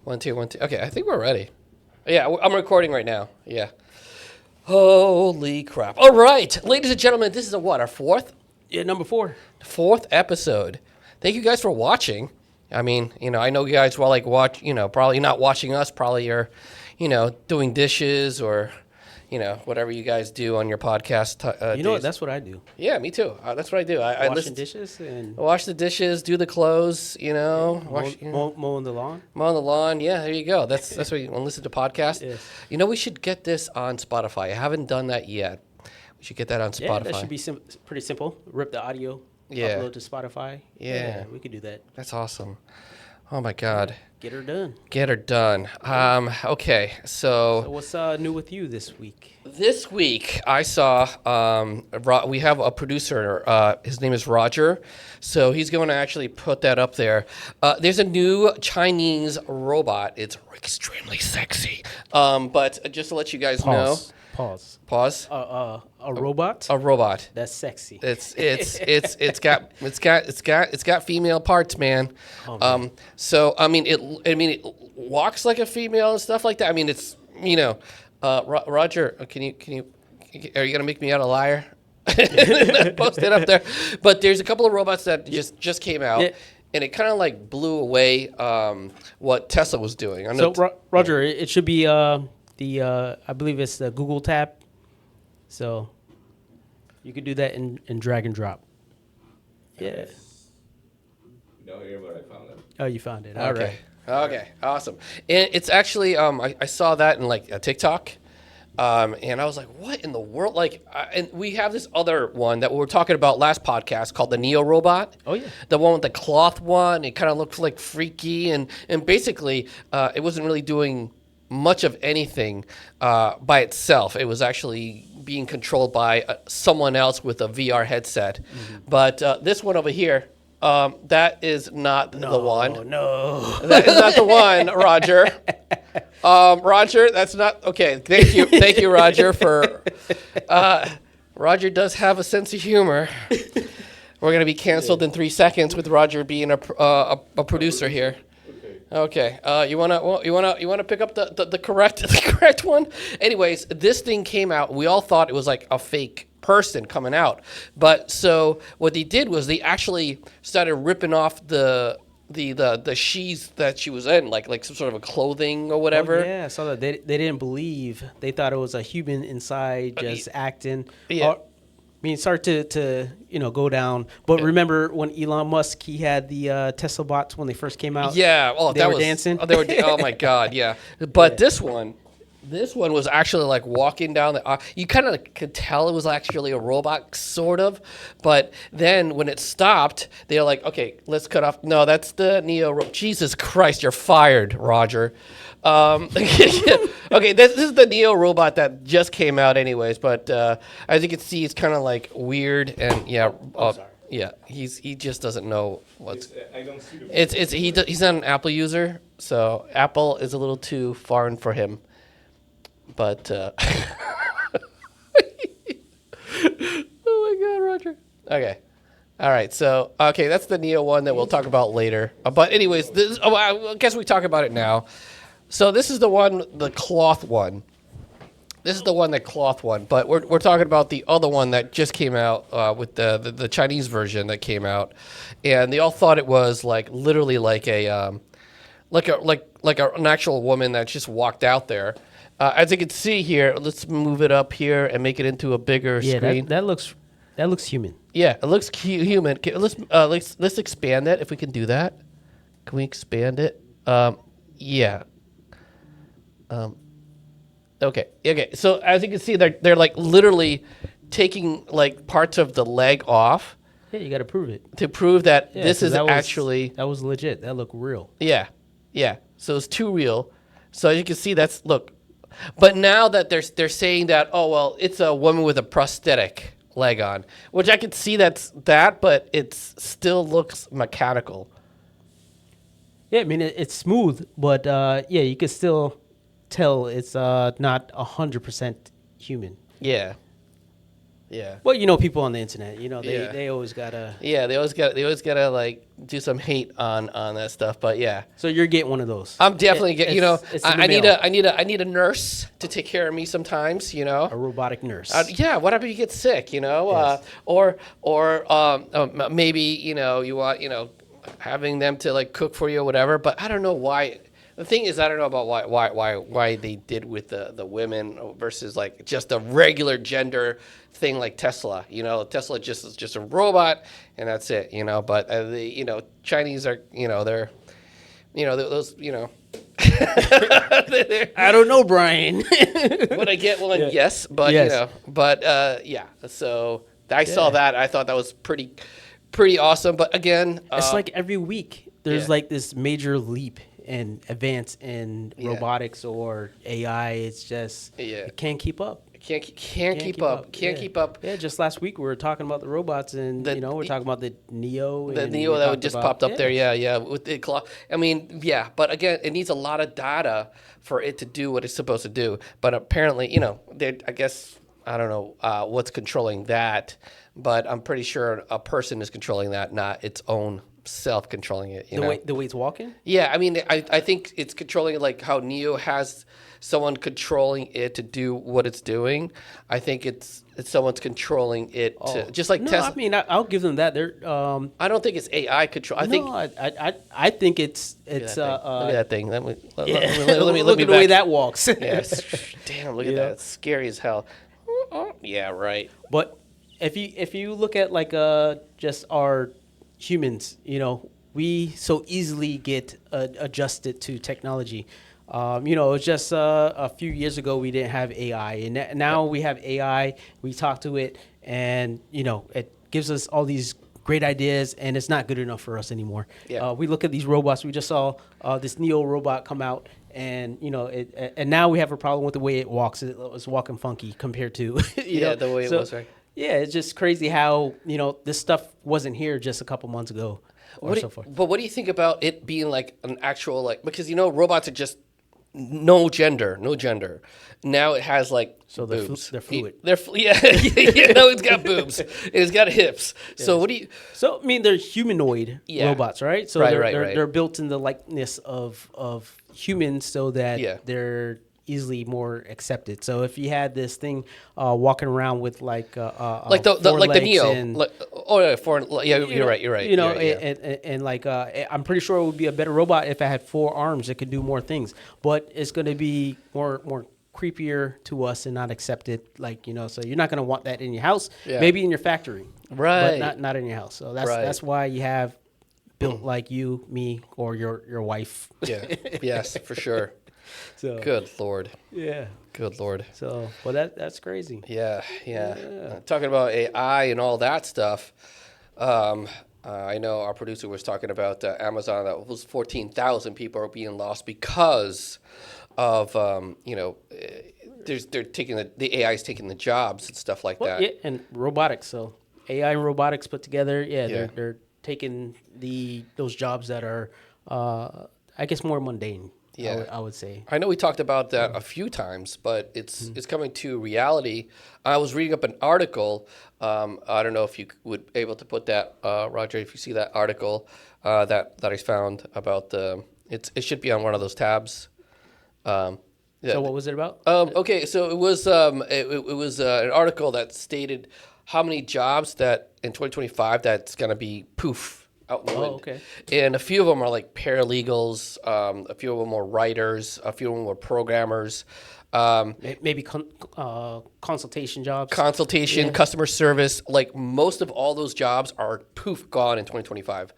1, 2, 1, 2. Okay, I think we're ready. Yeah, I'm recording right now. Yeah. Holy crap. All right, ladies and gentlemen, this is our fourth? Yeah, number 4. Fourth episode. Thank you guys for watching. I mean, I know you guys will probably not watching us. Probably you're, doing dishes or, whatever you guys do on your podcast. You know what? days. That's what I do. Yeah, me too. That's what I do. I Washing dishes and wash the dishes, do the clothes, wash, mowing the lawn. mow the lawn. Yeah, there you go. That's what you want to listen to podcasts. Yes. We should get this on Spotify. I haven't done that yet. We should get that on Spotify. Yeah, that should be pretty simple. Rip the audio, Yeah. upload to Spotify. Yeah. We could do that. That's awesome. Oh my God. Get her done. Get her done. Okay, So what's new with you this week? this week I saw we have a producer. His name is Roger, so he's going to actually put that up there. There's a new Chinese robot. It's extremely sexy. But just to let you guys know, Pause. pause. A robot? A robot. That's sexy. It's got female parts, man. Oh, man. So I mean it walks like a female and stuff like that. I mean it's Roger, are you gonna make me out a liar? Post it up there. But there's a couple of robots that just came out. Yeah. And it kind of like blew away what Tesla was doing. I know Roger, it should be I believe it's the Google tab. So you could do that in drag and drop. Yeah. No, here, but I found it. Oh, you found it. All right. Okay, awesome. And it's actually, I saw that in like a TikTok, and I was like, what in the world? And we have this other one that we were talking about last podcast called the Neo Robot. Oh, yeah. The one with the cloth one. It kind of looks like freaky, and basically, it wasn't really doing much of anything by itself. It was actually being controlled by someone else with a VR headset. Mm-hmm. But this one over here, that is not the one. No. That is not the one, Roger. Roger, that's not okay. Thank you, Roger. For Roger does have a sense of humor. We're gonna be canceled in 3 seconds with Roger being a producer here. Okay. You wanna pick up the correct one? Anyways, this thing came out. We all thought it was like a fake person coming out, but so what they did was they actually started ripping off the sheaths that she was in, like some sort of a clothing or whatever. Oh, yeah, I saw that. They didn't believe. They thought it was a human inside just acting. Yeah. Start to go down. But remember when Elon Musk, he had the Tesla bots when they first came out? Yeah. Oh, they were dancing. Oh, oh my God. Yeah. But this one was actually like walking down the. You kind of could tell it was actually a robot, sort of. But then when it stopped, they were like, okay, let's cut off. No, that's the Neo. Jesus Christ, you're fired, Roger. Okay, this is the Neo robot that just came out, anyways. But as you can see, it's kind of like weird and sorry. Yeah, he just doesn't know what's. I don't see the. He's not an Apple user, so Apple is a little too foreign for him. But oh my God, Roger. Okay. All right, so that's the Neo one that we'll talk about later. But anyways, I guess we talk about it now. So this is the cloth one. This is the cloth one. But we're talking about the other one that just came out with the Chinese version that came out, and they all thought it was like literally like an actual woman that just walked out there. As you can see here, let's move it up here and make it into a bigger screen. That looks human. Yeah, it looks human. Let's expand it if we can do that. Can we expand it? Yeah. Okay. So as you can see, they're like literally taking like parts of the leg off. Yeah, you got to prove it. To prove that this is actually. That was legit. That looked real. Yeah. So it's too real. So as you can see, look. But now that they're saying that, oh well, it's a woman with a prosthetic leg on, which I can see but it still looks mechanical. Yeah, I mean it's smooth, but you can still tell it's not 100% human. Yeah. Yeah. Well, you know, people on the internet, you know, Yeah. they always gotta. Yeah, they always gotta like do some hate on that stuff. But yeah, So you're getting one of those. I'm definitely getting. It's in the I need mail. I need a nurse to take care of me sometimes. A robotic nurse. Yeah, what if you get sick? Yes. Maybe you want having them to like cook for you or whatever. But I don't know why. The thing is, I don't know about why they did with the women versus like just a regular gender thing like Tesla. Tesla is just a robot and that's it. But the Chinese are they're those I don't know, Brian. Would I get one? Yes, but Yes. yeah. So I saw that. I thought that was pretty awesome. But again, It's like every week there's yeah. like this major leap and advance in Yeah. robotics or AI. It's just Yeah. it can't keep up. can't keep up. Can't Yeah. keep up. Yeah, just last week we were talking about the robots, and we're talking about the Neo. The and Neo we that talked just about- popped up there, yeah, with the clock. I mean, yeah, but again, it needs a lot of data for it to do what it's supposed to do. But apparently, I guess I don't know what's controlling that, but I'm pretty sure a person is controlling that, not its own self controlling it. The way it's walking. Yeah, I mean, I think it's controlling it like how Neo has someone controlling it to do what it's doing. I think it's someone's contrling it to just like No, Tesla. I mean I'll give them that. They're I don't think it's AI control. I think. no, I think it's Look at that thing. Let me look at the way that walks. Yes. Damn, look at Yeah. that. It's scary as hell. Yeah, right. But if you look at like just our humans, we so easily get adjusted to technology. It's just a few years ago we didn't have AI, and now we have AI. We talk to it, and it gives us all these great ideas, and it's not good enough for us anymore. Yeah. We look at these robots. We just saw this Neo robot come out, and and now we have a problem with the way it walks. It was walking funky compared to The way it was, right? Yeah, it's just crazy how this stuff wasn't here just a couple months ago or so forth. But what do you think about it being like an actual because robots are just no gender. Now it has like So they're boobs. they're fluid. Yeah. No, it's got boobs. It's got hips. So what do you? So I mean, they're humanoid Yeah. robots, right? So Right, they're, right, they're, right. they're built in the likeness of humans, so that Yeah. they're easily more accepted. So if you had this thing walking around with like the four like the legs Neo. and, You're right. You're right. and like I'm pretty sure it would be a better robot if it had 4 arms. It could do more things, but it's going to be more creepier to us and not accepted. So you're not going to want that in your house. Yeah. Maybe in your factory, Right. But not in your house. So Right. that's why you have built like you, me, or your wife. Yeah. Yes, for sure. So Good Lord. yeah. Good Lord. So that's crazy. Yeah. Talking about AI and all that stuff. I know our producer was talking about Amazon. That was 14,000 people are being lost because of they're taking the AI is taking the jobs and stuff like Well, that. yeah, and robotics. So AI and robotics put together. Yeah, Yeah. they're taking those jobs that are, I guess, more mundane. Yeah. I would say. I know we talked about that a few times, but it's coming to reality. I was reading up an article. I don't know if you would able to put that, Roger. If you see that article that I found about it should be on one of those tabs. Yeah. So what was it about? Okay, so it was an article that stated how many jobs that in 2025 that's going to be poof out in the wind. Okay. And a few of them are like paralegals, a few of them are writers, a few of them are programmers, Maybe consultation jobs. consultation, customer service. Like most of all those jobs are poof gone in 2025.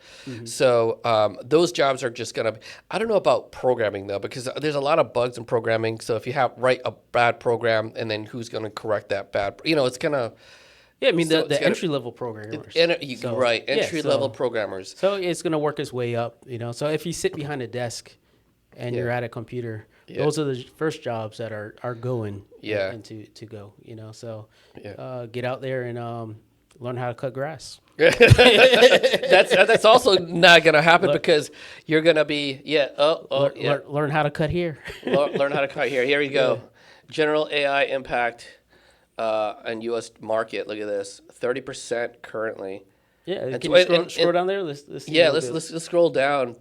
So those jobs are just gonna. I don't know about programming though, because there's a lot of bugs in programming. So if you write a bad program, and then who's gonna correct that bad? It's gonna. Yeah, I mean So the it's gotta- entry level programmers. So, Right, yeah, entry level so- programmers. So it's gonna work its way up, So if you sit behind a desk and you're at a computer, those are the first jobs that are going. Yeah. And to go, So Yeah. get out there and learn how to cut grass. That's also not gonna happen because you're gonna be Learn how to cut here. learn how to cut here. Here we go. General AI impact and U.S. market. Look at this, 30% currently. Yeah, And can tw- you scroll, and- scroll and- down there? Let's see Yeah, a little let's bit. let's scroll down.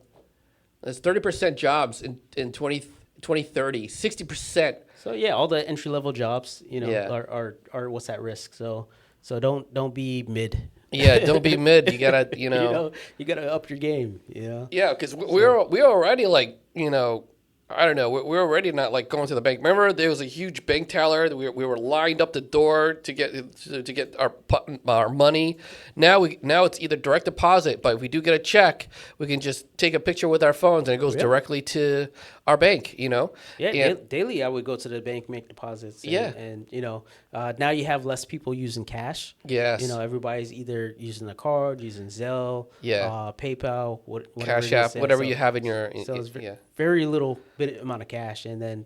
There's 30% jobs in 2030. 60%. So yeah, all the entry level jobs, Yeah. are what's at risk. So don't be mid. Yeah, don't be mid. You gotta, You gotta up your game. Yeah, because we're already like, I don't know, we're already not like going to the bank. Remember, there was a huge bank teller. That we were lined up the door to get our money. Now it's either direct deposit, but if we do get a check, we can just take a picture with our phones and it goes directly to our bank. Yeah, And- daily I would go to the bank, make deposits. Yeah. And now you have less people using cash. Yes. Everybody's either using a card, using Zelle, Yeah. PayPal, whatever Cash it is. App, And whatever so- you have in your So it's yeah. very little bit amount of cash, and then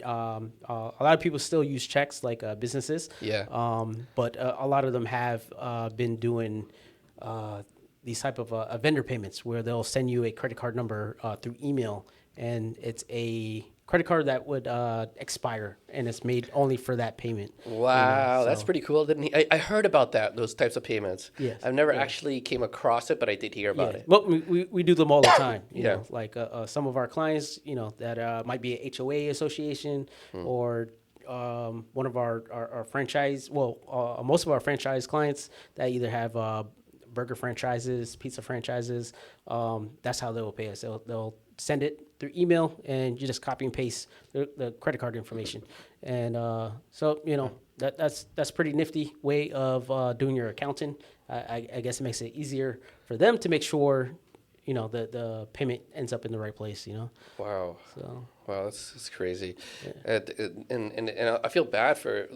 a lot of people still use checks, like businesses. Yeah. But a lot of them have been doing these type of vendor payments where they'll send you a credit card number through email, and it's a credit card that would expire, and it's made only for that payment. Wow, that's so- pretty cool. I heard about those types of payments. Yes, I've never yeah. actually came across it, but I did hear about it. Well, we do them all the time. You Yeah. know, like some of our clients, that might be a HOA association or one of our franchise. Well, most of our franchise clients that either have burger franchises, pizza franchises. That's how they will pay us. They'll send it through email, and you just copy and paste the credit card information. And so that's pretty nifty way of doing your accounting. I guess it makes it easier for them to make sure the payment ends up in the right place. Wow. So Wow, that's crazy. And I feel bad for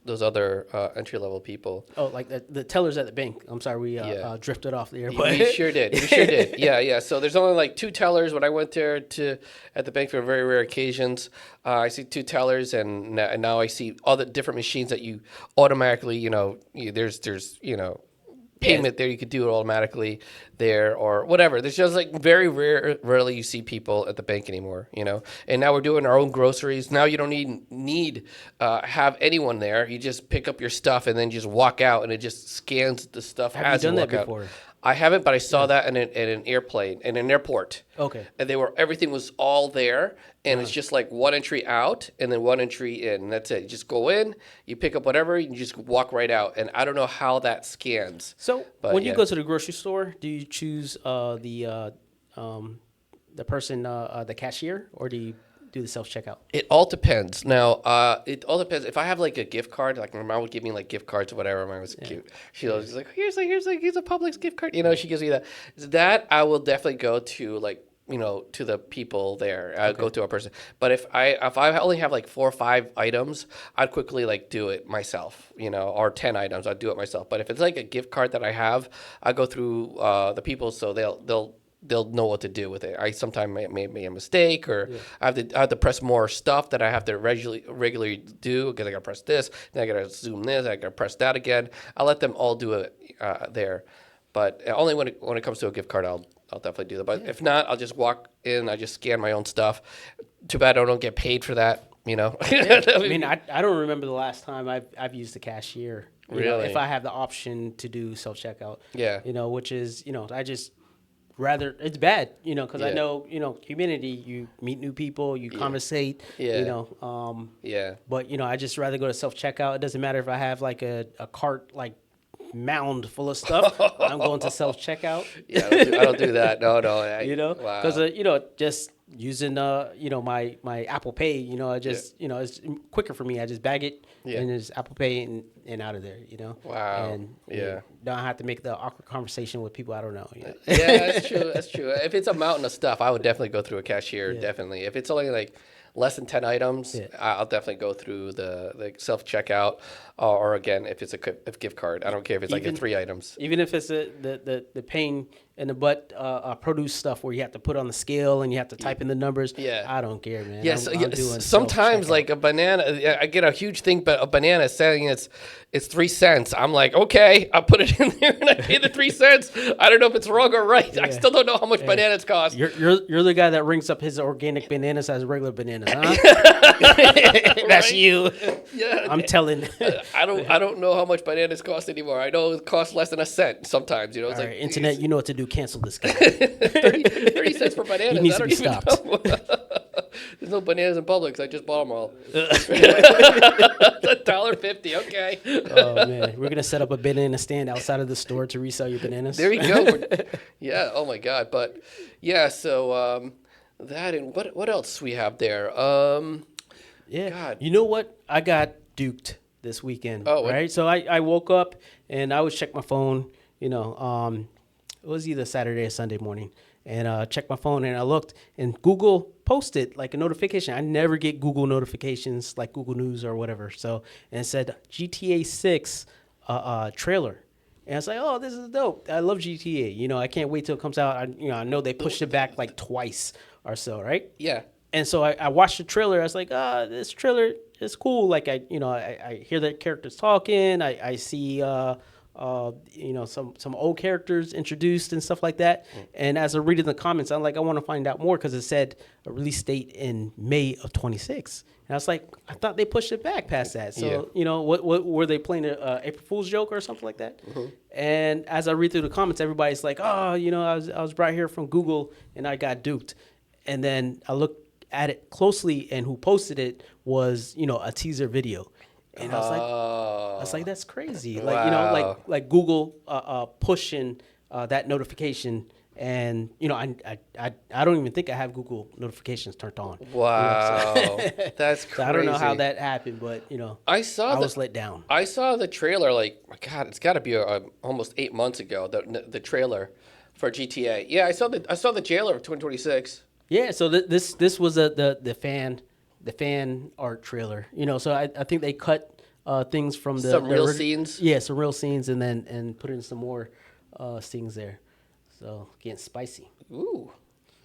those other entry level people. like the tellers at the bank. I'm sorry we Yeah. drifted off there, We sure did. We sure did. Yeah. So there's only like 2 tellers. When I went there at the bank for very rare occasions, I see 2 tellers, and now I see all the different machines that you automatically, there's payment there. You could do it automatically there or whatever. There's just like very rarely you see people at the bank anymore, And now we're doing our own groceries. Now you don't need have anyone there. You just pick up your stuff and then just walk out, and it just scans the stuff Have you as done that walk out. before? I haven't, but I saw that in an airport. Okay. And everything was all there, and it's just like one entry out and then one entry in. And that's it. You just go in, you pick up whatever, you just walk right out. And I don't know how that scans. So But, when you yeah. go to the grocery store, do you choose the person, the cashier, or do you do the self checkout? It all depends. Now, it all depends. If I have like a gift card, like my mom would give me like gift cards or whatever. My mom was cute. She was like, here's a Publix gift card. She gives me that. That I will definitely go to to the people there. I'll go to a person. But if I only have like 4 or 5 items, I'd quickly like do it myself. Or 10 items, I'd do it myself. But if it's like a gift card that I have, I go through the people, so they'll know what to do with it. I sometimes made a mistake, or I have to press more stuff that I have to regularly do, because I got to press this, then I got to zoom this, I got to press that again. I'll let them all do it there, but only when it comes to a gift card, I'll definitely do that. But if not, I'll just walk in, I just scan my own stuff. Too bad I don't get paid for that. I mean, I don't remember the last time I've used the cashier. Really? If I have the option to do self checkout. Yeah. Which is I just rather it's bad. Because I Yeah. know community. You meet new people. You conversate. Yeah. Yeah. But I just rather go to self checkout. It doesn't matter if I have like a cart like mound full of stuff. I'm going to self checkout. Yeah, I don't do that. No. Wow. Because just using my Apple Pay, I just it's quicker for me. I just bag it and just Apple Pay and out of there. Wow. And Yeah. don't have to make the awkward conversation with people I don't know. Yeah, that's true. That's true. If it's a mountain of stuff, I would definitely go through a cashier. Definitely. If it's only like less than 10 items, I'll definitely go through the self checkout, or again, if it's a gift card. I don't care if it's like 3 items. Even if it's the paying produce stuff where you have to put on the scale and you have to type in the numbers. Yeah. I don't care, man. Yes, I'm doing sometimes self-checkout. like a banana, I get a huge thing, but a banana saying it's 3 cents. I'm like, okay, I'll put it in there and I pay the 3 cents. I don't know if it's wrong or right. I still don't know how much bananas cost. You're the guy that rings up his organic bananas as regular bananas, huh? That's you. Yeah, I'm telling. I don't know how much bananas cost anymore. I know it costs less than a cent sometimes. You know, it's All like right, internet, you know what to do. Cancel this guy. 30 cents for bananas. He needs I to don't be even stopped. know. There's no bananas in Publix. I just bought them all. $1.50. Okay. Oh man, we're gonna set up a banana stand outside of the store to resell your bananas. There you go. Yeah. Oh my God. But yeah. So that and what else we have there? Yeah. God. You know what? I got duped this weekend. Oh, what? right. So I woke up and I would check my phone. It was either Saturday or Sunday morning, and checked my phone and I looked and Google posted like a notification. I never get Google notifications like Google News or whatever. So and it said GTA 6 trailer. And I was like, oh, this is dope. I love GTA. I can't wait till it comes out. I know they pushed it back like twice or so, right? Yeah. And so I watched the trailer. I was like, this trailer is cool. Like I hear the characters talking. I see some old characters introduced and stuff like that. And as I read in the comments, I'm like, I want to find out more because it said a release date in May of 26. And I was like, I thought they pushed it back past that. So what were they playing a April Fool's joke or something like that? And as I read through the comments, everybody's like, I was brought here from Google and I got duped. And then I looked at it closely, and who posted it was a teaser video, and I was like, that's crazy. Wow. Like Google pushing that notification, and I don't even think I have Google notifications turned on. Wow. That's crazy. So I don't know how that happened, but I was let down. I saw the trailer like, my God, it's got to be almost 8 months ago. The trailer for GTA. Yeah, I saw the trailer of 2026. Yeah, so this was the fan art trailer. So I think they cut things from Some real scenes. Yeah, some real scenes, and put in some more scenes there. So getting spicy. Ooh,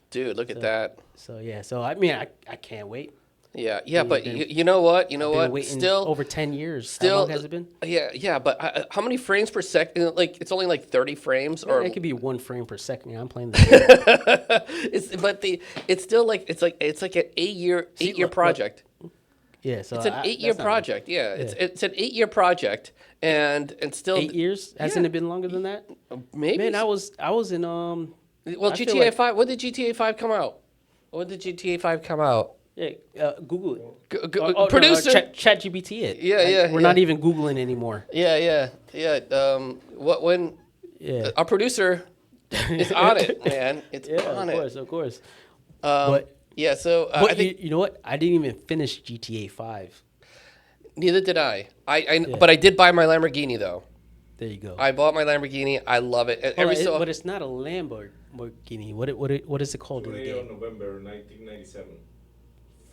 dude, look at that. So yeah, I mean I can't wait. Yeah, but you know what? You know Been what? waiting Still over 10 years. Still, How long has it been? Yeah, but how many frames per second? Like it's only like 30 frames, or It could be 1 frame per second. I'm playing the game. it's still like it's like an 8-year project. Yeah, so It's an 8-year project. Yeah, it's an 8-year project, and still 8 years. Hasn't it been longer than that? Maybe. Man, I was in Well, I feel GTA like- 5. When did GTA 5 come out? Yeah, Google it. Producer. ChatGPT it. Yeah, We're not even Googling anymore. Yeah. When Yeah. our producer is on it, man. It's on it. Of course. But yeah, so I But think you know what? I didn't even finish GTA 5. neither did I. But I did buy my Lamborghini though. There you go. I bought my Lamborghini. I love it. But it's not a Lamborghini. What is it called in the 28 game? November 1997.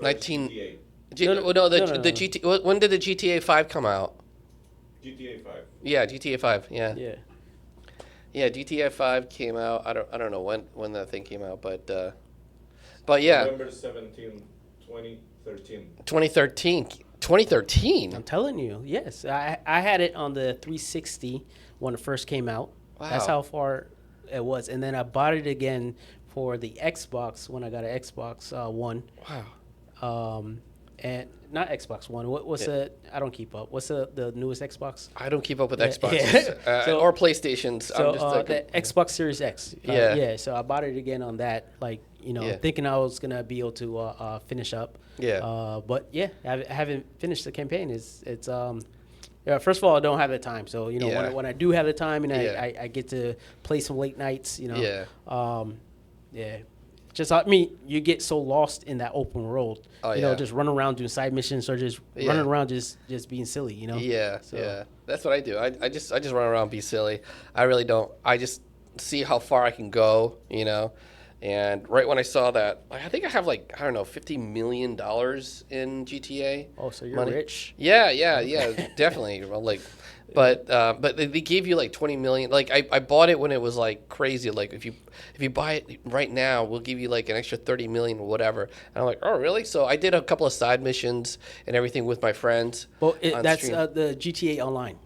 19 GTA. The GTA. When did the GTA 5 come out? GTA 5. Yeah, GTA 5. Yeah. Yeah. GTA 5 came out. I don't know when that thing came out, but yeah, November 17, 2013. 2013. 2013. I'm telling you, yes. I had it on the 360 when it first came out. Wow. That's how far it was. And then I bought it again for the Xbox when I got an Xbox One. Wow. And not Xbox One. What's the? I don't keep up. What's the newest Xbox? I don't keep up with Xboxes Yeah. or PlayStations. So I'm just like, the Xbox Series X. Yeah. So I bought it again on that, Yeah. thinking I was gonna be able to finish up. Yeah. But yeah, I haven't finished the campaign. It's first of all, I don't have the time. So Yeah. when I do have the time and Yeah. I get to play some late nights. Yeah. Yeah. Just I mean, you get so lost in that open world. Oh, yeah. Just running around doing side missions or just Yeah. running around just being silly. Yeah, So- yeah. That's what I do. I just run around and be silly. I really don't. I just see how far I can go, And right when I saw that, I think I have like, I don't know, $50 million in GTA. Oh, so you're money. rich. Yeah, definitely. Well, like, but they gave you like 20 million. Like I bought it when it was like crazy. Like if you buy it right now, we'll give you like an extra 30 million or whatever. And I'm like, oh really? So I did a couple of side missions and everything with my friends. Well, on that's stream. the GTA Online.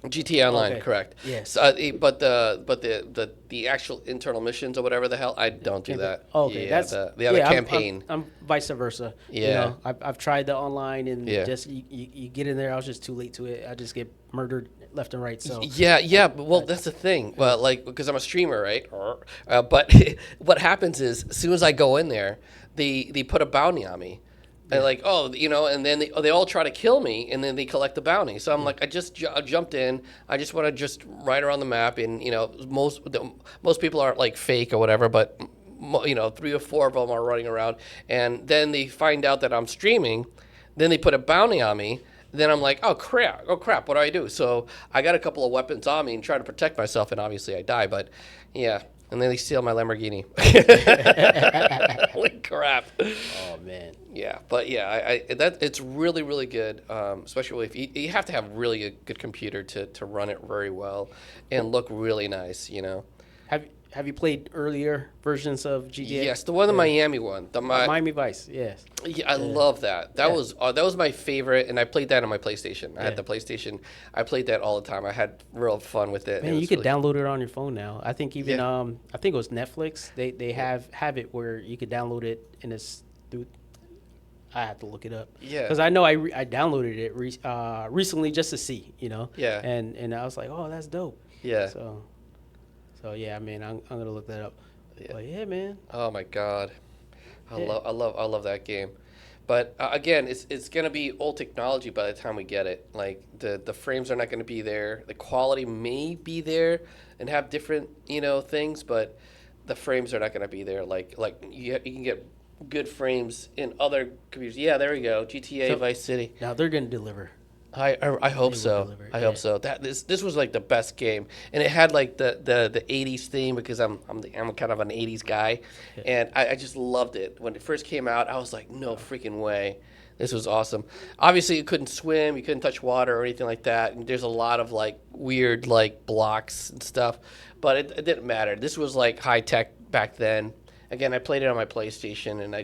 GTA Online, Okay. correct? Yes. But the actual internal missions or whatever the hell, I don't do that. Oh, okay, Yeah, that's the other campaign. I'm vice versa. You Yeah. know, I've tried the online and Yeah. just you get in there. I was just too late to it. I just get murdered left and right. So Yeah. But, well, that's the thing. Well, like because I'm a streamer, right? But what happens is, as soon as I go in there, they put a bounty on me. And like, and then they all try to kill me, and then they collect the bounty. So I'm like, I just jumped in. I just want to just ride around the map, and most people aren't like fake or whatever, but 3 or 4 of them are running around, and then they find out that I'm streaming, then they put a bounty on me. Then I'm like, oh crap, what do I do? So I got a couple of weapons on me and try to protect myself, and obviously I die. But yeah, and then they steal my Lamborghini. Holy crap! oh man. Yeah, but yeah, it's really really good. Especially if you have to have really a good computer to run it very well and look really nice. Have you played earlier versions of GTA? Yes, the one the Miami one. Miami Vice. Yes. Yeah, I love that. That was my favorite, and I played that on my PlayStation. I had the PlayStation. I played that all the time. I had real fun with it. Man, you could download it on your phone now. I think even Yeah. I think it was Netflix. They have it where you could download it and it's through. I have to look it up. Yeah. Because I know I downloaded it recently just to see, Yeah. And I was like, oh, that's dope. Yeah. So yeah, I mean, I'm gonna look that up. Yeah. But yeah, man. Oh my God, I Yeah. love that game. But again, it's gonna be old technology by the time we get it. Like the frames are not gonna be there. The quality may be there and have different things, but the frames are not gonna be there. Like you can get good frames in other computers. Yeah, there we go. GTA Vice City. Now they're gonna deliver. I hope will so. deliver, I hope yeah. so. This was like the best game, and it had like the 80s theme because I'm kind of an 80s guy, and I just loved it when it first came out. I was like, no freaking way, this was awesome. Obviously, you couldn't swim, you couldn't touch water or anything like that, and there's a lot of like weird like blocks and stuff, but it didn't matter. This was like high tech back then. Again, I played it on my PlayStation, and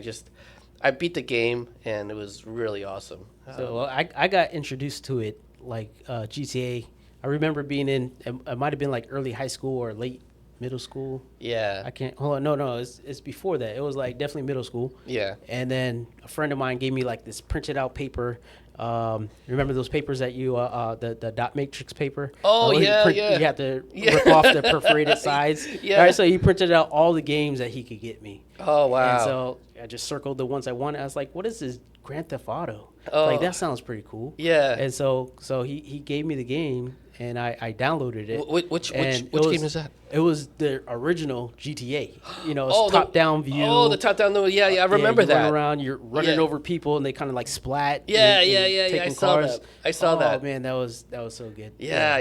I beat the game, and it was really awesome. So I got introduced to it like GTA. I remember being it might have been like early high school or late middle school. Yeah. I can't hold on. No, it's before that. It was like definitely middle school. Yeah. And then a friend of mine gave me like this printed out paper. Remember those papers that you the dot matrix paper? Oh, yeah. You have to rip off the perforated sides. Yeah. All right, so he printed out all the games that he could get me. Oh wow. And so I just circled the ones I wanted. I was like, what is this Grand Theft Auto? Oh. Like that sounds pretty cool. Yeah. And so he gave me the game and I downloaded it. Which And game it is that? It was the original GTA. It's Oh, top down view. Oh, the top down. Yeah, I remember you that. Run around, you're running Yeah. over people, and they kind of like splat. Yeah, and yeah. I taking saw cars. that. I saw that. Oh man, that was so good. Yeah.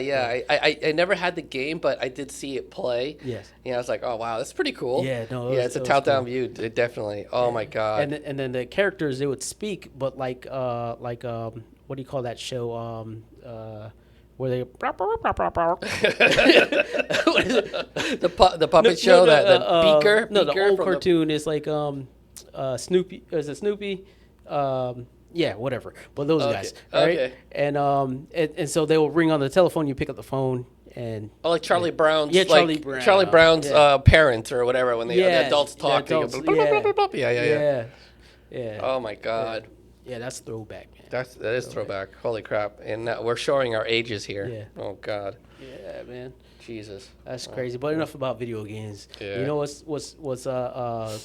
I never had the game, but I did see it play. Yes. Yeah, I was like, oh wow, that's pretty cool. Yeah, no, It's a it was top down cool. view. Definitely. Oh my god. And then the characters they would speak, but like what do you call that show? Where they the puppet show, the Beaker. No, the Beaker old from cartoon is like Snoopy. Is it Snoopy? Yeah, whatever. But those guys, right? Okay. And so they will ring on the telephone. You pick up the phone and Oh, like Charlie Brown's. Yeah, like Charlie Brown. Brown's Yeah. parents or whatever when the adults the talk. adults, They go, yeah. Oh my god. Yeah, that's throwback, man. That is throwback. Holy crap! And we're showing our ages here. Yeah. Oh God. Yeah, man. Jesus. That's crazy. But enough about video games. Yeah. You know what's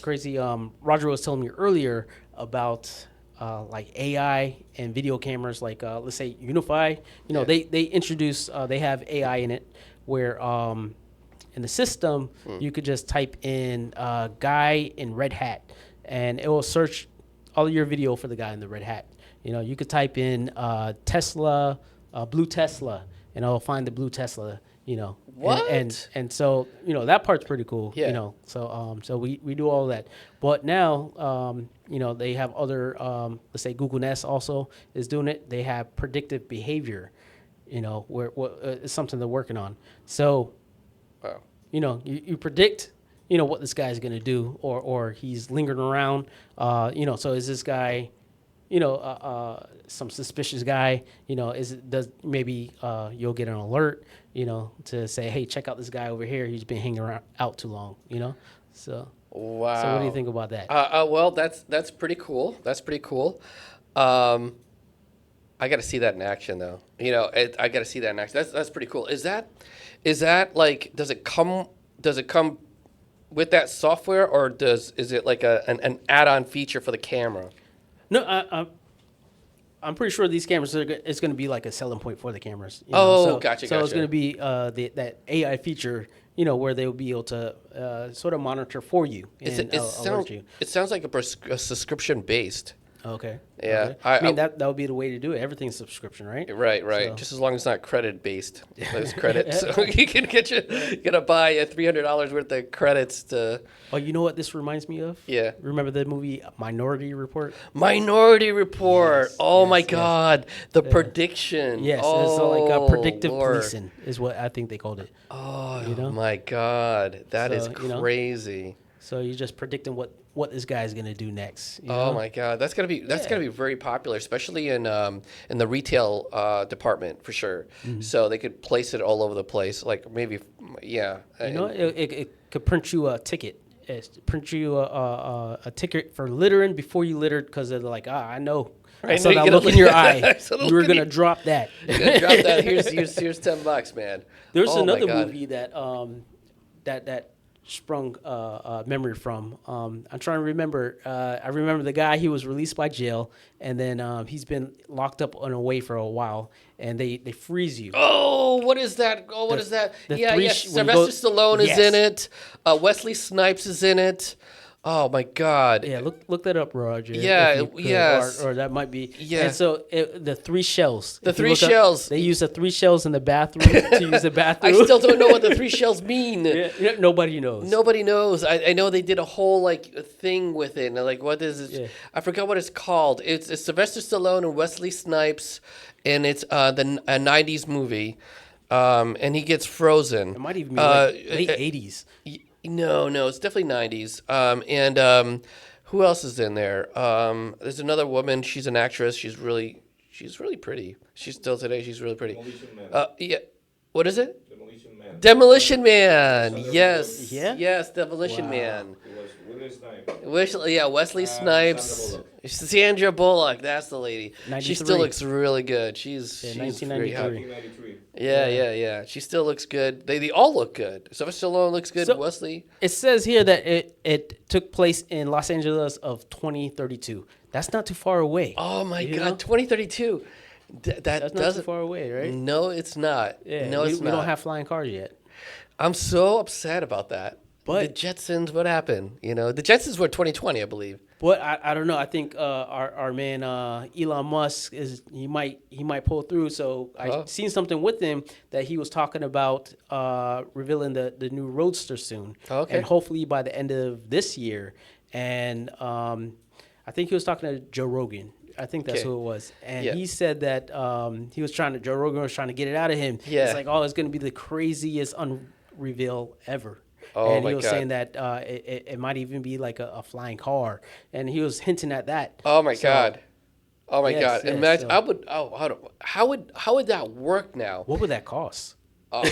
crazy? Roger was telling me earlier about like AI and video cameras. Like let's say Unify. They introduce they have AI in it where in the system you could just type in guy in red hat and it will search all your video for the guy in the red hat. You could type in Tesla, blue Tesla, and it'll find the blue Tesla. you know. What? And so, you know, that part's pretty cool, Yeah. you know. So so we do all that. But now, you know, they have other let's say Google Nest also is doing it. They have predictive behavior, you know, where it's something they're working on. So, Wow. you know, you predict, you know, what this guy's going to do, or he's lingering around. You know, so is this guy, you know, some suspicious guy? You know, does maybe you'll get an alert, you know, to say, hey, check out this guy over here. He's been hanging around out too long, you know. So Wow. So what do you think about that? Well, that's pretty cool. That's pretty cool. I got to see that in action, though. You know, I got to see that in action. That's pretty cool. Is that like? Does it come with that software, or is it like an add-on feature for the camera? No, I'm pretty sure these cameras it's going to be like a selling point for the cameras. You Oh, know? So, gotcha, So it's gotcha. going to be that AI feature, you know, where they'll be able to sort of monitor for you and alert you. It sounds like a subscription based. Okay. Yeah, Okay. I mean, that would be the way to do it. Everything's subscription, right? Right. So- Just as long as it's not credit based. Those credits, so you can gotta buy a $300 worth of credits to. Oh, you know what this reminds me of? Yeah. Remember the movie Minority Report? Minority Report. Yes, Oh my yes. God, the prediction. Yes. Oh, So like predictive Lord. policing is what I think they called it. Oh You know? my God, that is So, you know? crazy. So you're just predicting what this guy's gonna do next. You Oh know? my God, that's gonna be very popular, especially in the retail department for sure. Mm-hmm. So they could place it all over the place, like maybe, yeah. You know, it could print you a ticket. Print you a ticket for littering before you littered because they're like, I know. I I know saw you that gotta look in your eye. I saw the You were look in gonna your- drop that. You gotta drop that. Here's $10, man. There's Oh my another God. movie that that sprung memory from. I'm trying to remember. I remember the guy. He was released by jail, and then he's been locked up and away for a while, and they freeze you. Oh, what is that? Oh, what is that? the Yeah, three yes. when you go- Sylvester Stallone is Yes. in it. Wesley Snipes is in it. Oh my God. Yeah, look that up, Roger. Yeah, if you could, yes. or that might be. Yeah. And so the three shells. The If you three look up, shells. they use the three shells in the bathroom to use the bathroom. I still don't know what the three shells mean. Yeah, nobody knows. Nobody knows. I know they did a whole like thing with it. And like, what is it? Yeah. I forgot what it's called. It's Sylvester Stallone and Wesley Snipes, and it's a '90s movie. And he gets frozen. It might even be late '80s. No, it's definitely '90s. Who else is in there? There's another woman. She's an actress. She's really pretty. She's still today. She's really pretty. Demolition Man. Yeah. What is it? Demolition Man. Demolition Man. Yes. Yeah? Yes, Demolition Wow. Man. It was Wesley Snipes. Wesley Snipes. Sandra Bullock. Sandra Bullock. That's the lady. She 93. still looks really good. She's very 1993. hot. 1993. Yeah. She still looks good. They all look good. Sylvester Stallone looks good. So- Wesley. It says here that it took place in Los Angeles of 2032. That's not too far away. Oh my You God, know? 2032. That That's not too doesn't. far away, right? No, it's not. Yeah, no, it's we not. don't have flying cars yet. I'm so upset about that. But- the Jetsons, what happened? You know, the Jetsons were 2020, I believe. But I don't know. I think our man Elon Musk he might pull through. So I seen something with him that he was talking about revealing the new Roadster soon. Okay. And hopefully by the end of this year. And I think he was talking to Joe Rogan. I think that's Okay. who it was. And Yeah. he said that Joe Rogan was trying to get it out of him. Yeah. It's like, oh, it's going to be the craziest unreveal ever. Oh, And my he was God. saying that it might even be like a flying car. And he was hinting at that. Oh my So, God. Oh my Yes, God. yes, Imagine. so- How would that work now? What would that cost?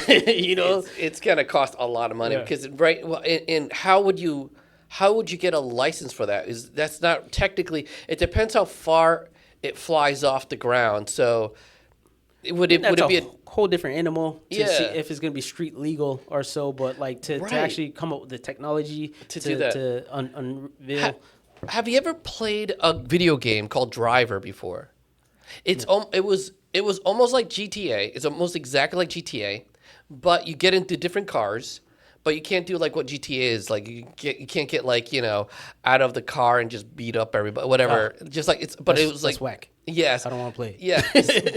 You know, it's gonna cost a lot of money Yeah. because and how would you get a license for that? That's not technically. It depends how far it flies off the ground. So would it That's be a whole different animal to see Yeah. if it's going to be street legal or so. But like to Right. actually come up with the technology To do that. to unveil. Have you ever played a video game called Driver before? It was almost like GTA. It's almost exactly like GTA, but you get into different cars, But you can't do like what GTA is like. You can't get like out of the car and just beat up everybody, whatever. Just like it's. But it was like that's whack. yes, I don't want to play. yeah,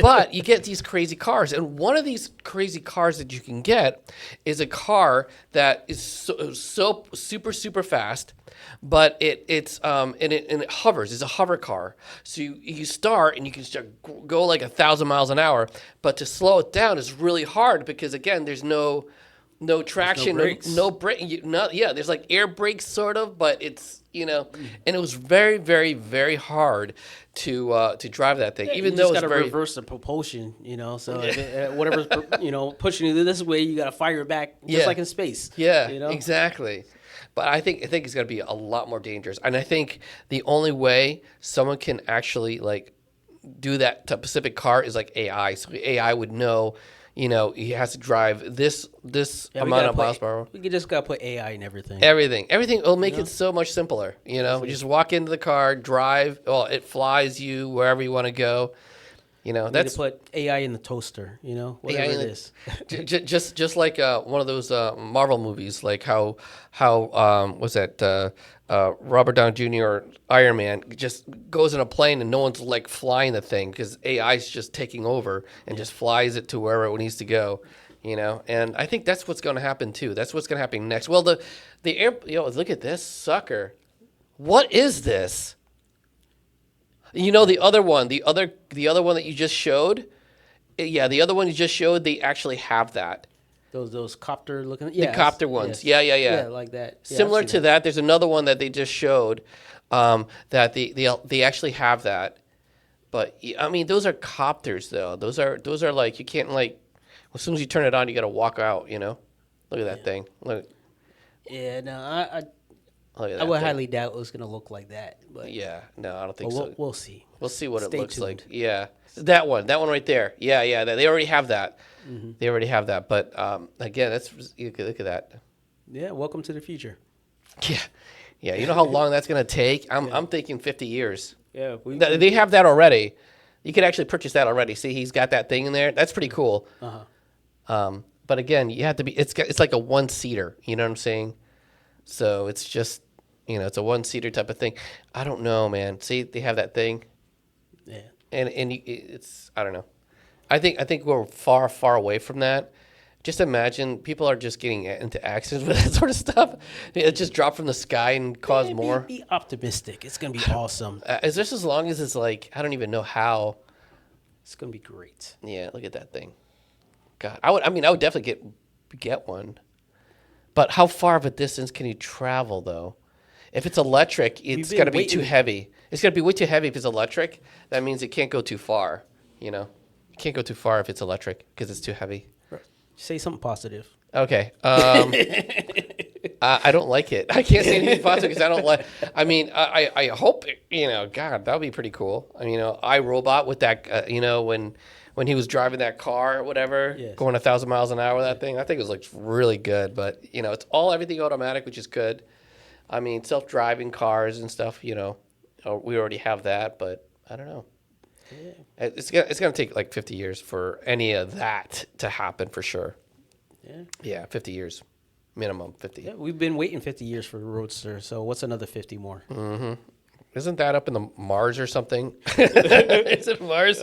but you get these crazy cars, and one of these crazy cars that you can get is a car that is so super fast, but it hovers. It's a hover car, so you start and you can start go like 1,000 miles an hour, but to slow it down is really hard because again, there's no traction, no brake. There's like air brakes sort of, but it's and it was very, very, very hard to drive that thing. Even you though just it's got to very reverse the propulsion, So if whatever's pushing you this way, you got to fire it back, just like in space. Yeah, exactly. But I think it's going to be a lot more dangerous, and I think the only way someone can actually like do that to a specific car is like AI. So AI would know. He has to drive this amount of miles per hour. We just gotta put AI in everything. Everything will make it so much simpler. You just walk into the car, drive. Well, it flies you wherever you want to go. That's to put AI in the toaster. Whatever AI it is. just like one of those Marvel movies, like how was that Robert Downey Jr. or Iron Man just goes in a plane and no one's like flying the thing because AI is just taking over and just flies it to wherever it needs to go. And I think that's what's going to happen too. That's what's going to happen next. Well, the air, look at this sucker. What is this? The other one, the other one that you just showed, the other one you just showed, they actually have that. Those copter looking, the copter ones, yes. yeah, like that. Yeah, similar to that. There's another one that they just showed, that they actually have that, but I mean those are copters though. Those are like you can't like as soon as you turn it on, you got to walk out. Look at that thing. Look. Yeah, no, I Look at that I would thing. highly doubt it was gonna look like that. But Yeah, no, I don't think we'll, so. we'll see. We'll see what Stay it looks tuned. like. Yeah, that one right there. Yeah, they already have that. They already have that. But again, look at that. Yeah, welcome to the future. Yeah. You know how long that's gonna take? I'm thinking 50 years. Yeah, They have that already. You could actually purchase that already. See, he's got that thing in there. That's pretty cool. But again, you have to be. It's like a one-seater. You know what I'm saying? So it's just it's a one-seater type of thing. I don't know, man. See, they have that thing. Yeah. And it's I don't know. I think we're far away from that. Just imagine people are just getting into accidents with that sort of stuff. It just drop from the sky and cause more. Be optimistic. It's gonna be awesome. Is this as long as it's like I don't even know how. It's gonna be great. Yeah, look at that thing. God, I would definitely get one. But how far of a distance can you travel though? If it's electric, it's got to be too heavy. It's got to be way too heavy if it's electric. That means it can't go too far. You can't go too far if it's electric because it's too heavy. Say something positive. Okay. I don't like it. I can't say anything positive because I don't like. I mean, I hope God, that would be pretty cool. I mean, iRobot with that. When he was driving that car or whatever, going 1,000 miles an hour, that thing. I think it was like really good. But it's everything automatic, which is good. I mean, self-driving cars and stuff. We already have that, but I don't know. Yeah. It's gonna take like 50 years for any of that to happen for sure. Yeah, 50 years, minimum 50. Yeah, we've been waiting 50 years for the Roadster. So what's another 50 more? Mm-hmm. Isn't that up in the Mars or something? Is it Mars?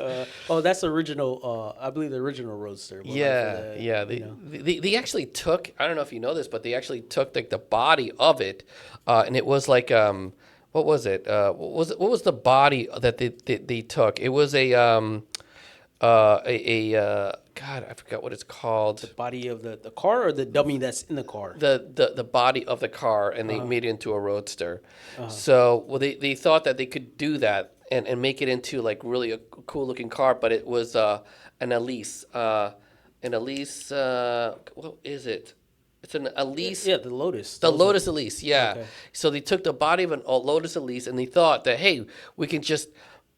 That's the original. I believe the original Roadster. Yeah. They actually took. I don't know if you know this, but they actually took like the body of it, and it was like what was it? What was the body that they took? It was God, I forgot what it's called. The body of the car or the dummy that's in the car? The body of the car, and they made it into a Roadster. So they thought that they could do that and make it into like really a cool looking car, but it was an Elise. What is it? It's an Elise. Yeah, the Lotus. The Lotus Elise, yeah. Okay. So they took the body of a Lotus Elise, and they thought that, hey, we can just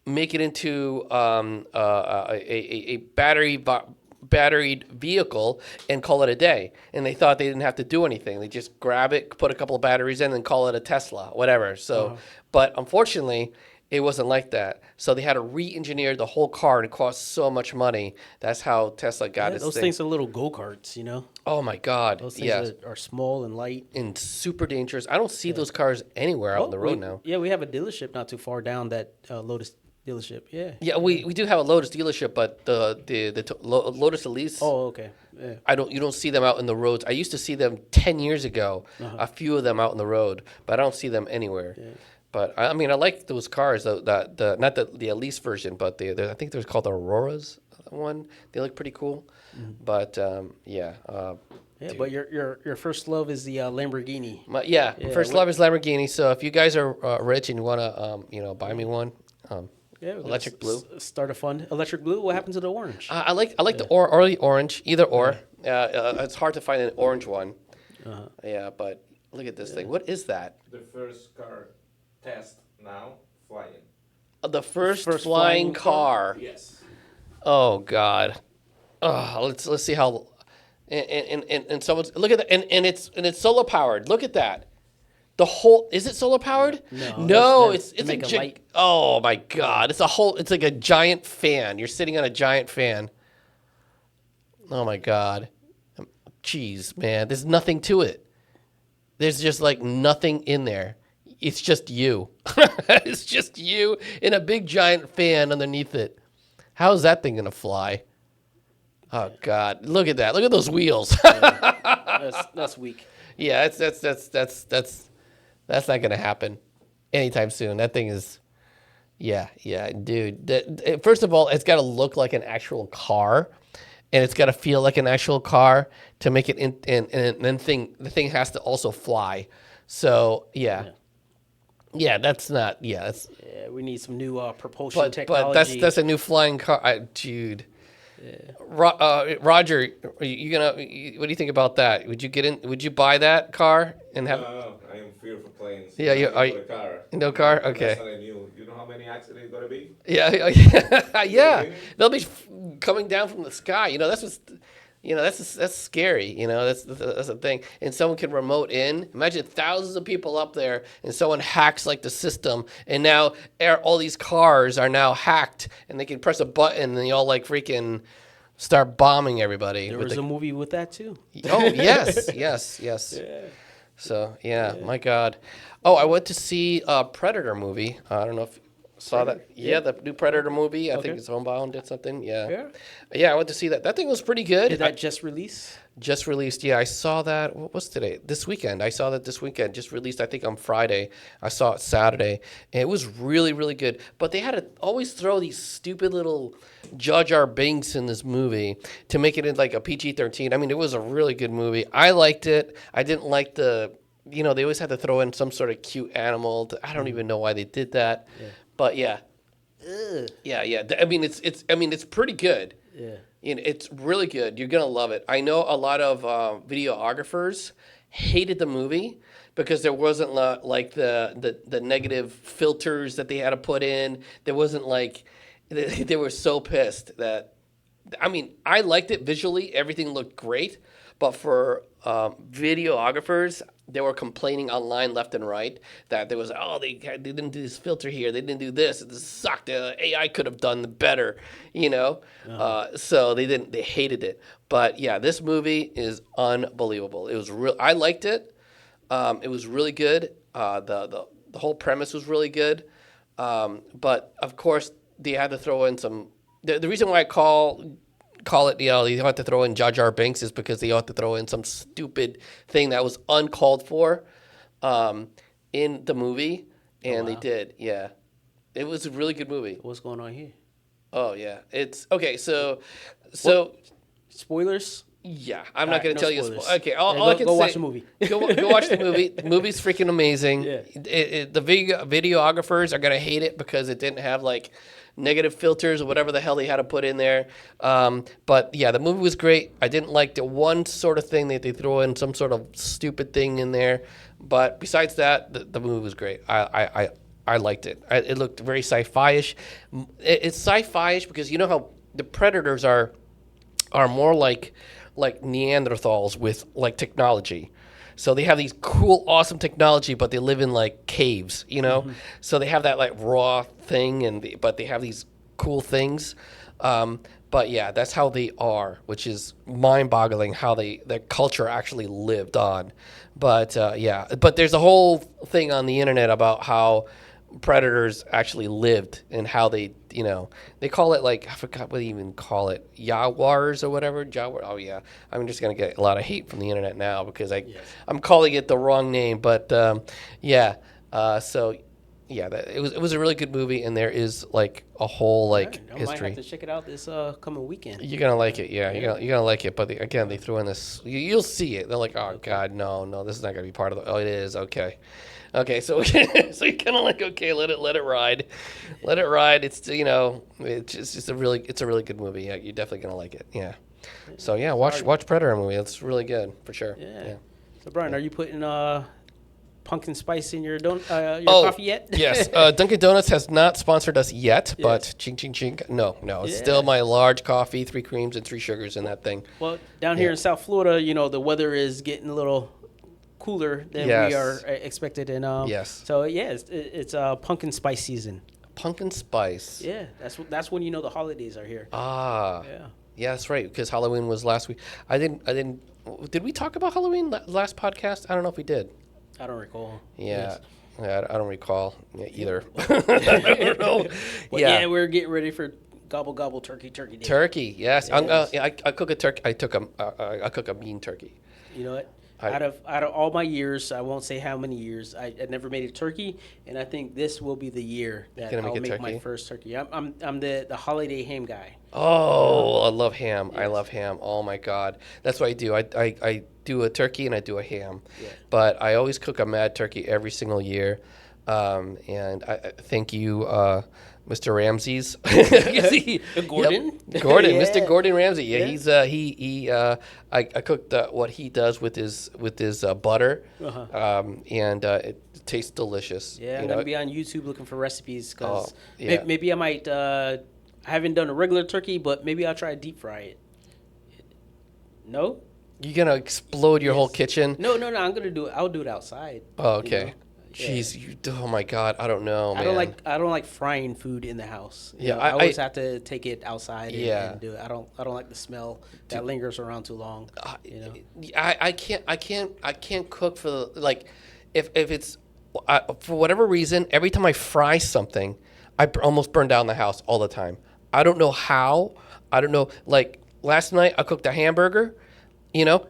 make it into a batteried vehicle and call it a day. And they thought they didn't have to do anything. They just grab it, put a couple of batteries in, and call it a Tesla, whatever. So, but unfortunately, it wasn't like that. So they had to re-engineer the whole car, and it cost so much money. That's how Tesla got Yeah, its those thing. things are little go-karts, you know? Oh my God! Those things Yes, are small and light. and super dangerous. I don't see those cars anywhere out on the road now. Yeah, we have a dealership not too far down that Lotus dealership. Yeah. Yeah, we do have a Lotus dealership, but the Lotus Elise. Oh, okay. Yeah. You don't see them out in the roads. I used to see them 10 years ago, a few of them out in the road, but I don't see them anywhere. Yeah. But I mean, I like those cars, the not the Elise version, but I think they're called the Auroras one. They look pretty cool. But yeah. Yeah, but your first love is the Lamborghini. First love is Lamborghini. So if you guys are rich and you want to, buy me one, Yeah, electric blue. Start a fund. Electric blue. What happens to the orange? I like the early orange, either or. It's hard to find an orange one. Yeah, but look at this thing. What is that? The first car test now flying. The first First flying flying car. Yes. Oh God. Let's see how. And someone's look at that, and it's solar powered. Look at that. The whole is it solar powered? No, it's to make a light. Oh my God! It's like a giant fan. You're sitting on a giant fan. Oh my God. Jeez, man. There's nothing to it. There's just like nothing in there. It's just you. It's just you in a big giant fan underneath it. How's that thing gonna fly? Oh God! Look at that! Look at those wheels. That's weak. Yeah, that's not gonna happen anytime soon. That thing is, yeah, dude. First of all, it's got to look like an actual car, and it's got to feel like an actual car to make it. And then the thing has to also fly. So yeah. That's not. Yeah, that's. Yeah, we need some new propulsion But technology. that's a new flying car, dude. Yeah. Roger, what do you think about that? Would you get in? Would you buy that car and have? No, I am fearful of planes. Yeah, you are. For the car. No car. Okay. That's what I knew. You know how many accidents gonna be? Yeah. They'll be coming down from the sky. That's scary. That's the thing. And someone can remote in. Imagine thousands of people up there, and someone hacks like the system, and now all these cars are now hacked, and they can press a button, and they all like freaking start bombing everybody. There was a movie with that too. Oh yes. Yeah. So my God. Oh, I went to see a Predator movie. I don't know if you saw that. Yeah, the new Predator movie. I think it's Homebound did something. Yeah. I went to see that. That thing was pretty good. Did that just release? Just released. Yeah, I saw that. What's today? This weekend. I saw that this weekend. Just released, I think, on Friday. I saw it Saturday. And it was really, really good. But they had to always throw these stupid little Jar Jar Binks in this movie to make it in like a PG-13. I mean, it was a really good movie. I liked it. I didn't like they always had to throw in some sort of cute animal. I don't even know why they did that. Yeah. But yeah. Ugh. Yeah. I mean, it's pretty good. Yeah. It's really good. You're gonna love it. I know a lot of videographers hated the movie because there wasn't like the negative filters that they had to put in. There wasn't like they were so pissed that. I mean, I liked it visually. Everything looked great, but for videographers, they were complaining online left and right that there was they didn't do this filter here, they didn't do this. This sucked. AI could have done better, So they hated it. But yeah, this movie is unbelievable. It was real. I liked it. It was really good. The whole premise was really good. But of course, they had to throw in some. The reason why I call it, you have to throw in Jar Jar Binks is because they have to throw in some stupid thing that was uncalled for in the movie, and they did. Yeah, it was a really good movie. What's going on here? Oh yeah, it's okay. So spoilers. Yeah, I'm not going to tell spoilers. you. Okay, all I can go say. Watch the movie. Go watch the movie. The movie's freaking amazing. Yeah. The videographers are going to hate it because it didn't have like negative filters or whatever the hell they had to put in there. But yeah, the movie was great. I didn't like the one sort of thing that they throw in some sort of stupid thing in there. But besides that, the movie was great. I liked it. It looked very sci-fi-ish. It's sci-fi-ish because you know how the Predators are more like Neanderthals with like technology. So they have these cool, awesome technology, but they live in like caves, you know. So they have that like raw thing, but they have these cool things. But yeah, that's how they are, which is mind-boggling how their culture actually lived on. But yeah, but there's a whole thing on the internet about how predators actually lived and how they call it like, I forgot what they even call it, jaguars or whatever. Jaguar. Oh yeah, I'm just gonna get a lot of hate from the internet now because I'm calling it the wrong name. But yeah, so. Yeah, it was a really good movie, and there is like a whole like I might history. have to check it out this coming weekend. You're gonna like it, yeah. You're gonna like it, but again, they threw in this. You'll see it. They're like, oh God, no, this is not gonna be part of the. Oh, it is. Okay. So so you're kind of like, okay, let it ride. It's it's a really good movie. Yeah, you're definitely gonna like it. Yeah. So yeah, watch Predator movie. It's really good for sure. Yeah. So Brian, are you putting pumpkin spice in your coffee yet? Yes. Dunkin' Donuts has not sponsored us yet, but ching, ching, ching. No. It's still my large coffee, 3 creams and 3 sugars in that thing. Well, down here in South Florida, the weather is getting a little cooler than we are expected. And so, yeah, it's pumpkin spice season. Pumpkin spice. Yeah, that's when the holidays are here. Yeah, that's right, because Halloween was last week. Did we talk about Halloween last podcast? I don't know if we did. I don't recall. Yeah. Yeah, I don't recall either. I don't know. Yeah, we're getting ready for gobble gobble turkey day. Turkey, yes. I cook a turkey. I cook a mean turkey. You know what? Out of all my years, I won't say how many years, I never made a turkey, and I think this will be the year that I'll make my first turkey. I'm the holiday ham guy. Oh, I love ham. Yes. I love ham. Oh my God, that's what I do. I do a turkey and I do a ham, but I always cook a mad turkey every single year. And I thank you, Mr. Ramsey's. Gordon? Gordon, Mr. Gordon Ramsay. Yeah, I cooked what he does with his butter, and it tastes delicious. Yeah, I'm gonna be on YouTube looking for recipes because maybe I might. I haven't done a regular turkey, but maybe I'll try to deep fry it. No. You're gonna explode your whole kitchen? No. I'm gonna do it. I'll do it outside. Oh, okay. Jeez, oh my God, I don't know, man. I don't like frying food in the house. I always have to take it outside and do it. I don't like the smell that lingers around too long. I can't cook for if it's for whatever reason, every time I fry something, I almost burn down the house all the time. I don't know how. I don't know. Like last night, I cooked a hamburger, and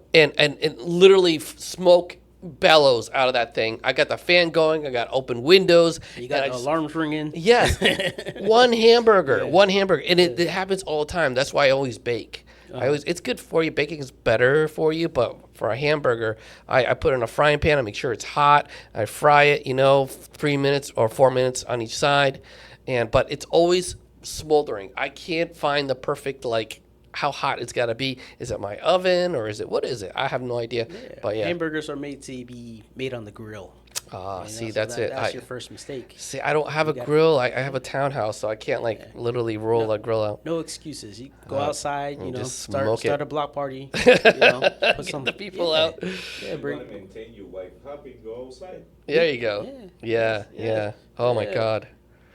literally smoke bellows out of that thing. I got the fan going. I got open windows. You got alarms ringing. Yes, one hamburger, and it happens all the time. That's why I always bake. It's good for you. Baking is better for you, but for a hamburger, I put it in a frying pan. I make sure it's hot. I fry it, 3 minutes or 4 minutes on each side, but it's always smoldering. I can't find the perfect how hot it's got to be. Is it my oven or what is it? I have no idea. But hamburgers are made to be made on the grill. See, that's it. That's your first mistake. See, I don't have a grill. I have a townhouse, so I can't literally roll a grill out. No excuses. You go outside, just start a block party. Put some the people out. Yeah, you want to maintain your wife happy, go outside. There you go. Yeah. Oh my God.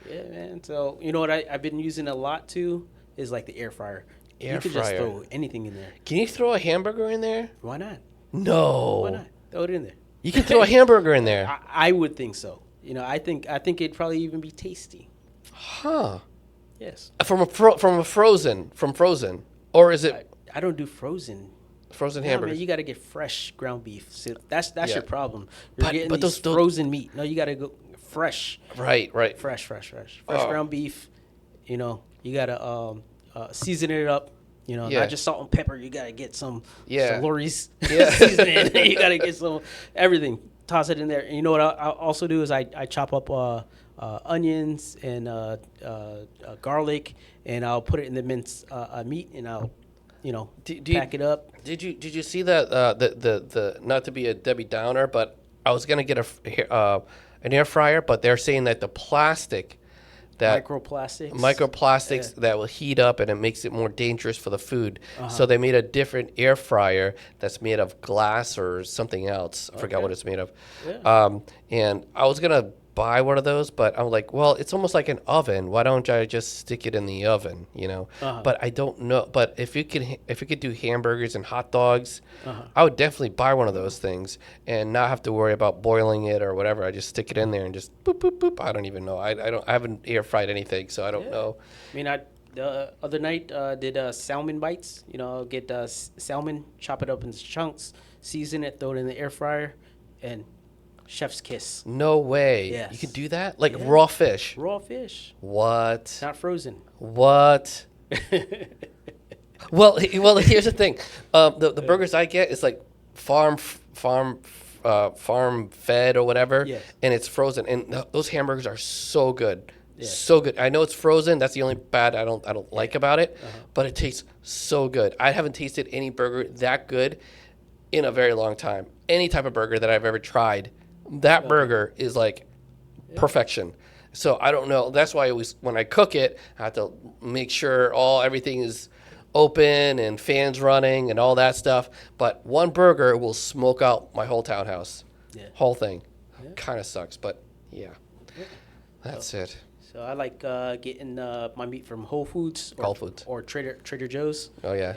Yeah, man. So you know what I've been using a lot too is the air fryer. You can just throw anything in there. Can you throw a hamburger in there? Why not? No. Why not? Throw it in there. You can throw a hamburger in there. I would think so. I think it'd probably even be tasty. Huh. Yes. From Frozen, or is it? I don't do frozen hamburgers. Man, you got to get fresh ground beef. So that's your problem. You're getting those frozen meat. No, you got to go fresh. Right. Fresh ground beef. You got to season it up. Not just salt and pepper. You got to get some Lori's seasoning. You got to get some everything. Toss it in there. And you know what I'll also do is I chop up onions and garlic, and I'll put it in the minced meat, and I'll pack it up. Did you see that the not to be a Debbie Downer, but I was gonna get an air fryer, but they're saying that the plastic that microplastics that will heat up and it makes it more dangerous for the food. So they made a different air fryer that's made of glass or something else. I forgot what it's made of. Yeah. And I was gonna buy one of those, but I'm like, well, it's almost like an oven. Why don't I just stick it in the oven, you know? But I don't know. But if you could do hamburgers and hot dogs, I would definitely buy one of those things and not have to worry about boiling it or whatever. I just stick it in there and just boop boop boop. I don't even know. I haven't air fried anything, so I don't know. I mean, I the other night did salmon bites. You know, get salmon, chop it up in chunks, season it, throw it in the air fryer, and chef's kiss. No way. Yes. You could do that? Like raw fish. Raw fish, What? not frozen. What? Well, here's the thing. The burgers I get is like farm fed or whatever, Yes. and it's frozen. And those hamburgers are so good, Yeah. so good. I know it's frozen. That's the only bad I don't like about it, but it tastes so good. I haven't tasted any burger that good in a very long time. Any type of burger that I've ever tried, that burger is like perfection. So I don't know. That's why I always, when I cook it, I have to make sure everything is open and fans running and all that stuff. But one burger will smoke out my whole townhouse, whole thing. Kind of sucks, but yeah, that's it. So I like getting my meat from Whole Foods or Trader Joe's. Oh yeah.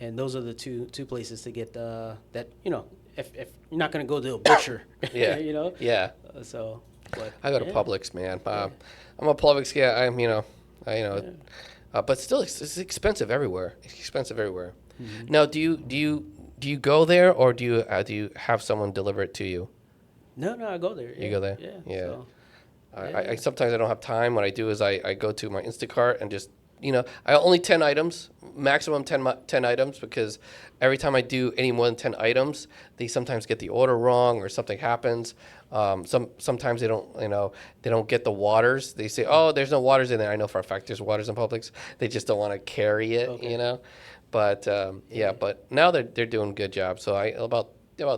And those are the two places to get that, you know, if you're not gonna go to a butcher, Yeah. you know. Yeah. So. But, I go to Publix, man. I'm a Publix guy. But still, it's expensive everywhere. It's expensive everywhere. Mm-hmm. Now, do you go there or do you have someone deliver it to you? No, I go there. You go there? Yeah. Yeah. So, I sometimes I don't have time. What I do is I go to my Instacart and just, I only 10 items, maximum 10 items, because every time I do any more than 10 items, they sometimes get the order wrong or something happens. Sometimes they don't get the waters. They say, oh, there's no waters in there. I know for a fact there's waters in Publix. They just don't want to carry it, But but now they're doing a good job. So about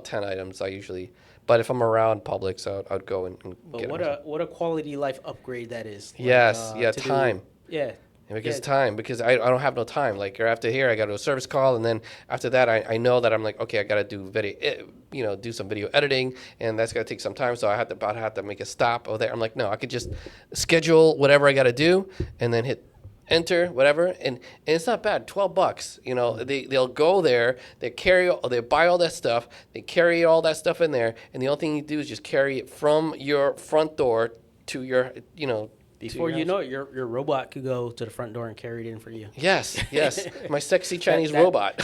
10 items I usually. But if I'm around Publix, I'd go and but get what a quality life upgrade that is. Yes, time. Yeah. Because time, because I don't have no time. Like after here, I got to do a service call, and then after that, I know that I'm like, okay, I got to do video, do some video editing, and that's got to take some time. So I have to make a stop over there. I'm like, no, I could just schedule whatever I got to do, and then hit enter, whatever, and it's not bad. $12. They'll go there, they buy all that stuff, they carry all that stuff in there, and the only thing you do is just carry it from your front door to your, Before you know it, your robot could go to the front door and carry it in for you. Yes, my sexy Chinese robot.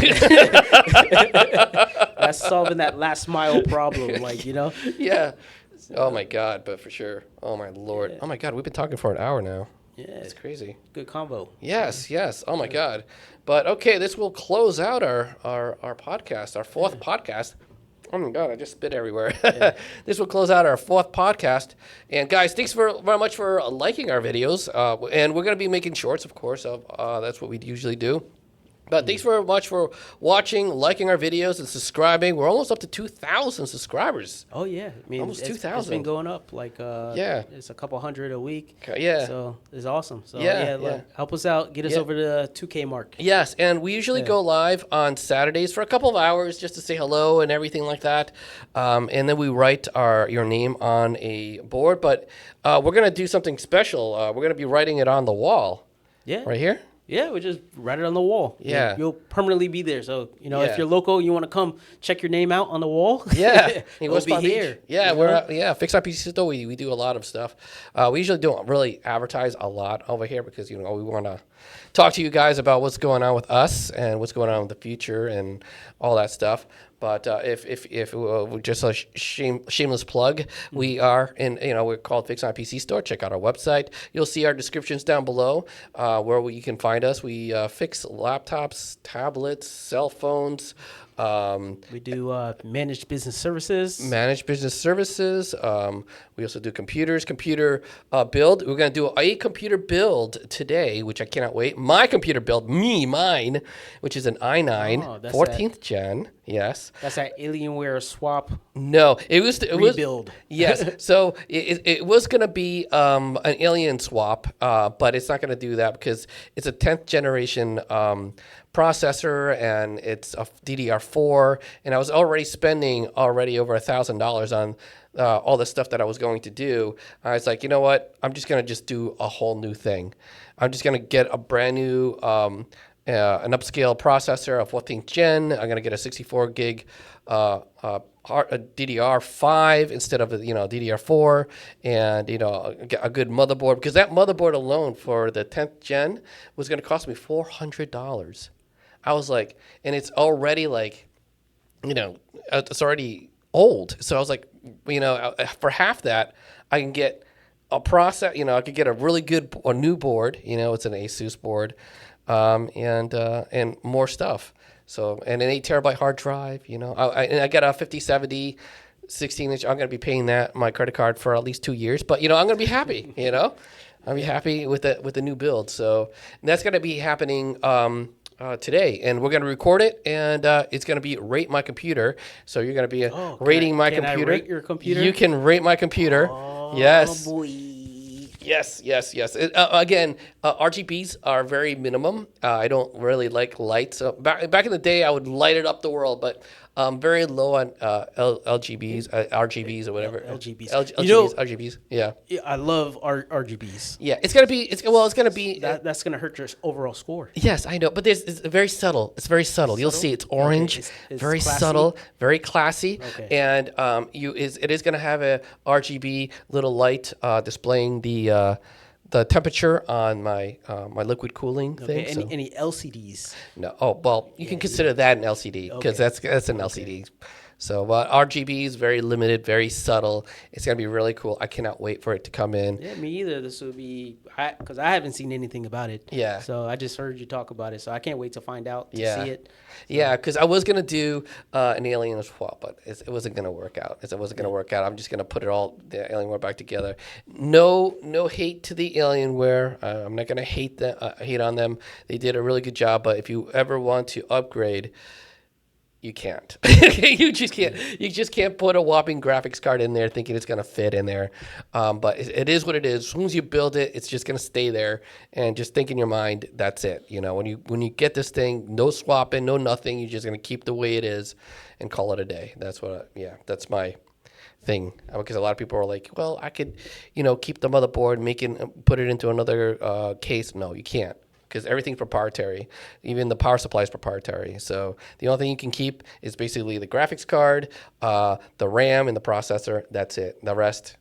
That's solving that last mile problem, Yeah. Oh my God, but for sure. Oh my Lord. Yeah. Oh my God, we've been talking for an hour now. Yeah, it's crazy. Good combo. Yes. Oh my God. But okay, this will close out our podcast, our fourth podcast. Oh my God, I just spit everywhere. Yeah. This will close out our fourth podcast. And guys, thanks very much for liking our videos. And we're going to be making shorts, of course. That's what we usually do. But thanks very much for watching, liking our videos, and subscribing. We're almost up to 2,000 subscribers. Oh, yeah. I mean, almost 2,000. It's been going up. It's a couple hundred a week. Yeah. So it's awesome. So, look, help us out. Get us over the 2K mark. Yes, and we usually go live on Saturdays for a couple of hours just to say hello and everything like that. And then we write your name on a board. But we're going to do something special. We're going to be writing it on the wall. Yeah. Right here? Yeah, we just write it on the wall. Yeah. You'll permanently be there. So, if you're local, you want to come check your name out on the wall. Yeah. We'll be here. Yeah, Fix My PC Store. We do a lot of stuff. We usually don't really advertise a lot over here because, we want to talk to you guys about what's going on with us and what's going on with the future and all that stuff. But if just a shameless plug, we are we're called Fix My PC Store. Check out our website. You'll see our descriptions down below where you can find us. We fix laptops, tablets, cell phones. We do managed business services. We also do computer build. We're going to do a computer build today, which I cannot wait. My computer build, mine, which is an i9, 14th gen. Yes. That's that Alienware swap No, it was rebuild. Yes, so it was gonna be an alien swap, but it's not gonna do that because it's a 10th generation processor and it's a DDR4, and I was already spending over $1,000 on all the stuff that I was going to do. I was like, you know what? I'm just gonna do a whole new thing. I'm just gonna get a brand new an upscale processor of 14th gen. I'm gonna get a 64 gig a DDR5 instead of DDR4, and a good motherboard, because that motherboard alone for the 10th gen was gonna cost me $400. I was like, and it's already like, it's already old. So I was like, for half that, I can get a process. I could get a new board. It's an Asus board, and more stuff. So, and an 8 terabyte hard drive. And I got a 5070 16-inch. I'm gonna be paying my credit card for at least 2 years. But I'm gonna be happy. I'll be happy with the new build. So, and that's gonna be happening today, and we're going to record it, and it's going to be Rate My Computer. So you're going to be rating my computer. Can I rate your computer? You can rate my computer. Yes. Boy. Yes. Again, RGBs are very minimum. I don't really like lights. So back in the day, I would light it up the world, but very low on LGBs, RGBs or whatever. LGBs. RGBs. Yeah. I love RGBs. Yeah. It's gonna be. That's gonna hurt your overall score. Yes, I know, but it's very subtle. It's very subtle. You'll see it's orange, it's very classy? subtle, very classy, Okay. and it is going to have a RGB little light displaying the temperature on my liquid cooling thing. Okay. Any LCDs? No. Oh well, you can consider that an LCD because that's an LCD. So RGB is very limited, very subtle. It's gonna be really cool. I cannot wait for it to come in. Yeah, me either. This will be because I haven't seen anything about it. Yeah. So I just heard you talk about it. So I can't wait to find out to see it. Yeah, because I was gonna do an alien swap, but it wasn't gonna work out. It wasn't gonna work out. I'm just gonna put the Alienware back together. No hate to the Alienware. I'm not gonna hate on them. They did a really good job. But if you ever want to upgrade, you can't. You just can't. You just can't put a whopping graphics card in there thinking it's gonna fit in there. But it is what it is. As soon as you build it, it's just gonna stay there. And just think in your mind, that's it. When you get this thing, no swapping, no nothing. You're just gonna keep the way it is, and call it a day. That's that's my thing. Because a lot of people are like, well, I could, keep the motherboard, put it into another case. No, you can't. Because everything's proprietary. Even the power supply is proprietary. So the only thing you can keep is basically the graphics card, the RAM, and the processor. That's it. The rest,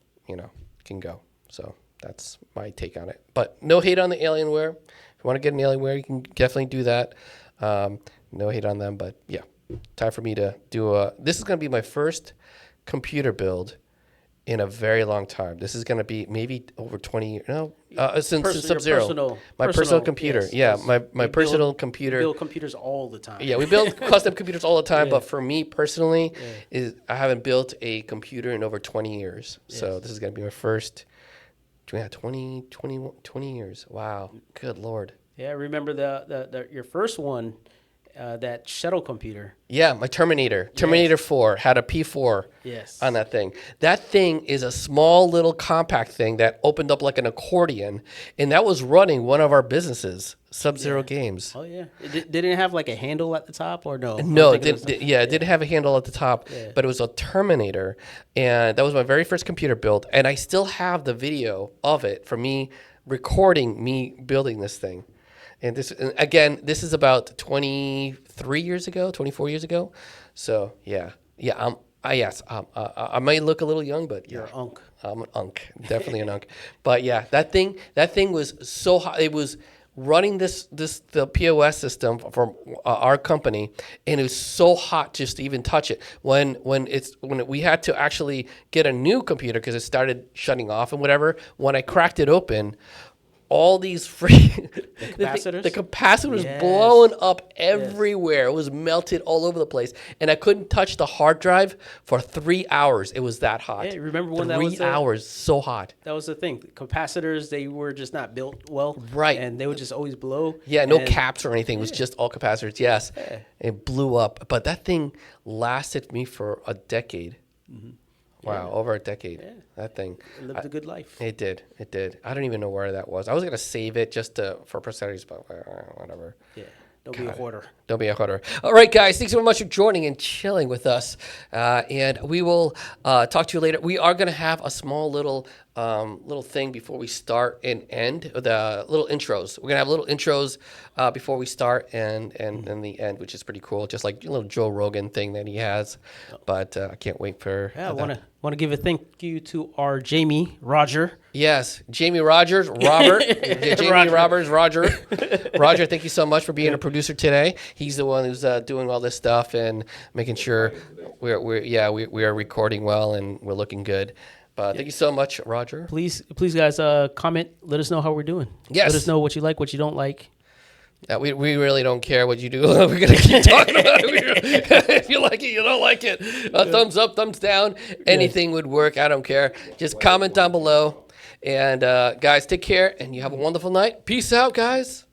can go. So that's my take on it. But no hate on the Alienware. If you want to get an Alienware, you can definitely do that. No hate on them. But yeah, time for me to do this is going to be my first computer build in a very long time. This is going to be maybe over 20 years. No, since Sub-Zero. My personal computer. Yes. My personal computer. We build computers all the time. Yeah, we build custom computers all the time. But for me personally, I haven't built a computer in over 20 years. So this is going to be my first. 20 years. Wow. Good Lord. Yeah, I remember your first one. That shuttle computer. Yeah, my Terminator 4 had a P4 on that thing. That thing is a small little compact thing that opened up like an accordion, and that was running one of our businesses, Sub-Zero Games. Oh yeah, did it have like a handle at the top or no? No, it didn't have a handle at the top, but it was a Terminator, and that was my very first computer build, and I still have the video of it for me recording me building this thing. And this is about 23 years ago, 24 years ago. So I might look a little young, but you're an unk. I'm an unk, definitely an unk. But yeah, that thing was so hot. It was running the POS system from our company, and it was so hot just to even touch it. When we had to actually get a new computer because it started shutting off and whatever. When I cracked it open, all these capacitors? the capacitor was blowing up everywhere. It was melted all over the place. And I couldn't touch the hard drive for 3 hours. It was that hot. Yeah, remember when 3 hours, so hot. That was the thing. Capacitors, they were just not built well. Right. And they would just always blow. Yeah, no caps or anything. It was just all capacitors, yes. Yeah. It blew up. But that thing lasted me for a decade. Wow, over a decade. Yeah. That thing. It lived a good life. It did. It did. I don't even know where that was. I was gonna save it just for posterity's, but whatever. Yeah. Don't be a hoarder. Don't be a hoarder. All right, guys. Thanks so much for joining and chilling with us. And we will talk to you later. We are going to have a small little thing before we start and end, the little intros. We're going to have little intros before we start and the end, which is pretty cool. Just like a little Joe Rogan thing that he has. But I can't wait for Yeah, I want to give a thank you to our Jamie, Roger. Yes, Jamie Rogers, Robert. Yeah, Jamie Roberts, Roger. Roger, thank you so much for being a producer today. He's the one who's doing all this stuff and making sure we are recording well and we're looking good. But thank you so much, Roger. Please, guys, comment. Let us know how we're doing. Yes. Let us know what you like, what you don't like. We really don't care what you do. We're going to keep talking about it. If you like it, you don't like it. Thumbs up, thumbs down. Anything would work. I don't care. Just comment down below. And guys, take care, and you have a wonderful night. Peace out, guys.